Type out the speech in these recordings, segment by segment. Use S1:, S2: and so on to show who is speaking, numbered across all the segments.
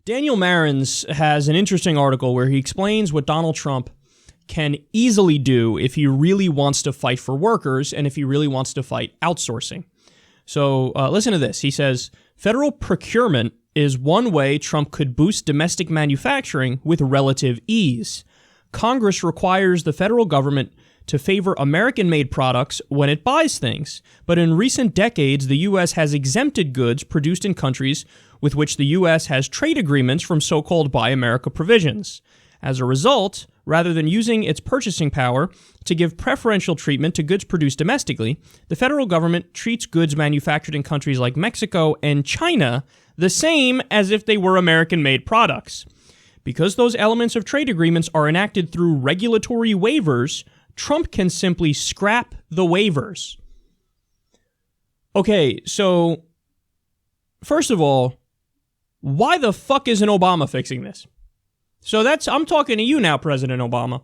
S1: Daniel Marins has an interesting article where he explains what Donald Trump can easily do if he really wants to fight for workers and if he really wants to fight outsourcing. So listen to this. He says, federal procurement is one way Trump could boost domestic manufacturing with relative ease. Congress requires the federal government to favor American-made products when it buys things. But in recent decades, the U.S. has exempted goods produced in countries with which the U.S. has trade agreements from so-called Buy America provisions. As a result, rather than using its purchasing power to give preferential treatment to goods produced domestically, the federal government treats goods manufactured in countries like Mexico and China the same as if they were American-made products. Because those elements of trade agreements are enacted through regulatory waivers, Trump can simply scrap the waivers. Okay, so first of all, why the fuck isn't Obama fixing this? So I'm talking to you now, President Obama.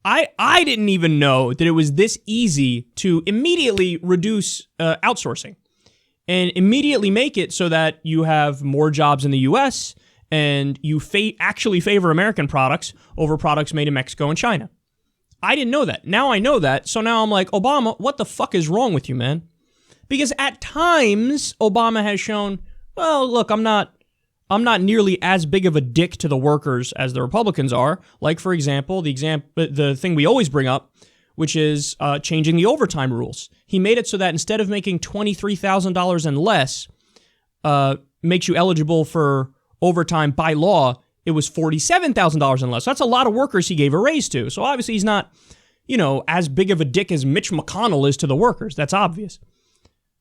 S1: I didn't even know that it was this easy to immediately reduce outsourcing and immediately make it so that you have more jobs in the U.S. and you actually favor American products over products made in Mexico and China. I didn't know that. Now I know that. So now I'm like, Obama, what the fuck is wrong with you, man? Because at times, Obama has shown, well, look, I'm not nearly as big of a dick to the workers as the Republicans are. Like, for example, the thing we always bring up, which is changing the overtime rules. He made it so that instead of making $23,000 and less makes you eligible for overtime by law, it was $47,000 and less. So that's a lot of workers he gave a raise to. So obviously he's not, as big of a dick as Mitch McConnell is to the workers. That's obvious.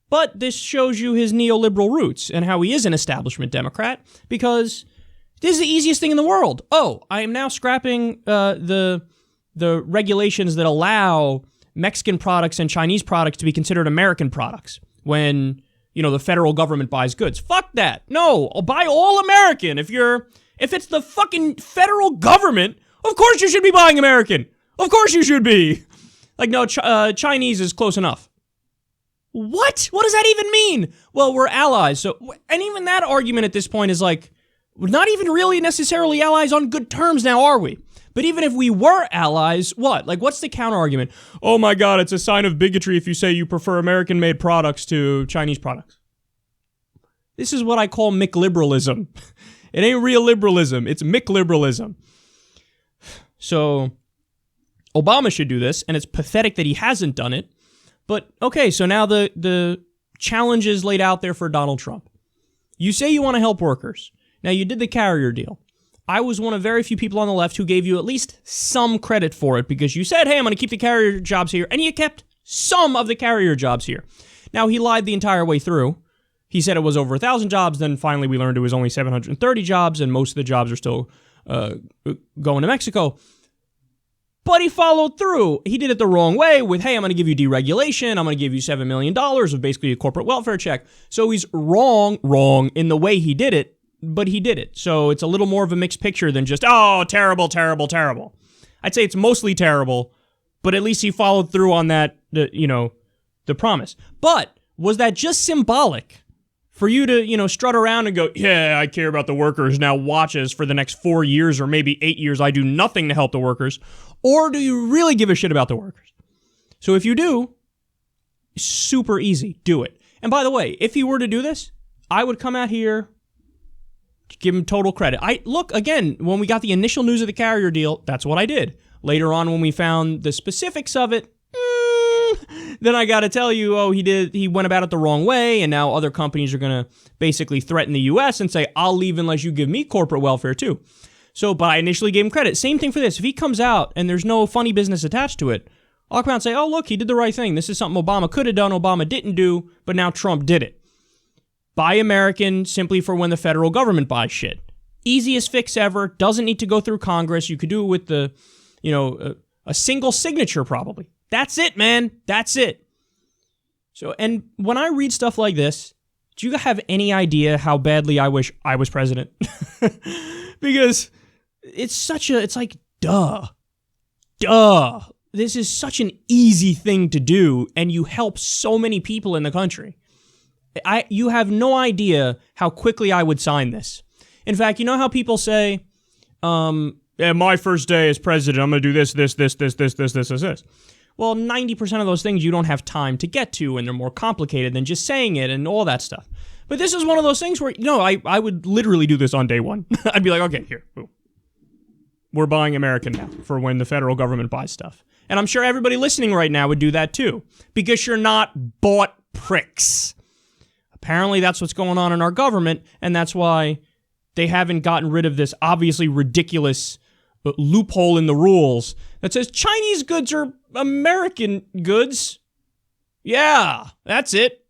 S1: But this shows you his neoliberal roots and how he is an establishment Democrat, because this is the easiest thing in the world. Oh, I am now scrapping the regulations that allow Mexican products and Chinese products to be considered American products when, the federal government buys goods. Fuck that. No, I'll buy all American. If it's the fucking federal government, of course you should be buying American. Of course you should be. Like, no, Chinese is close enough. What? What does that even mean? Well, we're allies. So, and even that argument at this point is like, we're not even really necessarily allies on good terms now, are we? But even if we were allies, what? Like, what's the counter argument? Oh my God, it's a sign of bigotry if you say you prefer American-made products to Chinese products. This is what I call McLiberalism. It ain't real liberalism. It's McLiberalism. So, Obama should do this, and it's pathetic that he hasn't done it. But, okay, so now the challenge is laid out there for Donald Trump. You say you want to help workers. Now, you did the carrier deal. I was one of very few people on the left who gave you at least some credit for it because you said, hey, I'm going to keep the carrier jobs here, and you kept some of the carrier jobs here. Now, he lied the entire way through. He said it was over 1,000 jobs, then finally we learned it was only 730 jobs, and most of the jobs are still going to Mexico. But he followed through. He did it the wrong way with, hey, I'm going to give you deregulation. I'm going to give you $7 million of basically a corporate welfare check. So he's wrong in the way he did it, but he did it. So it's a little more of a mixed picture than just, oh, terrible, terrible, terrible. I'd say it's mostly terrible, but at least he followed through on that, the promise. But was that just symbolic for you to, strut around and go, yeah, I care about the workers, now watch as for the next 4 years or maybe 8 years I do nothing to help the workers? Or do you really give a shit about the workers? So if you do, super easy, do it. And by the way, if he were to do this, I would come out here, give him total credit. Look, again, when we got the initial news of the carrier deal, that's what I did. Later on, when we found the specifics of it, then I got to tell you, he went about it the wrong way, and now other companies are going to basically threaten the U.S. and say, I'll leave unless you give me corporate welfare too. So, but I initially gave him credit. Same thing for this. If he comes out and there's no funny business attached to it, I'll come out and say, oh, look, he did the right thing. This is something Obama could have done, Obama didn't do, but now Trump did it. Buy American simply for when the federal government buys shit. Easiest fix ever. Doesn't need to go through Congress. You could do it with a single signature probably. That's it, man. That's it. So, and when I read stuff like this, do you have any idea how badly I wish I was president? Because it's like, duh. This is such an easy thing to do, and you help so many people in the country. You have no idea how quickly I would sign this. In fact, you know how people say, yeah, my first day as president, I'm going to do this. Well, 90% of those things you don't have time to get to, and they're more complicated than just saying it and all that stuff. But this is one of those things where, I would literally do this on day one. I'd be like, okay, here, boom. We're buying American now for when the federal government buys stuff. And I'm sure everybody listening right now would do that too, because you're not bought pricks. Apparently that's what's going on in our government, and that's why they haven't gotten rid of this obviously ridiculous loophole in the rules that says Chinese goods are American goods. Yeah, that's it.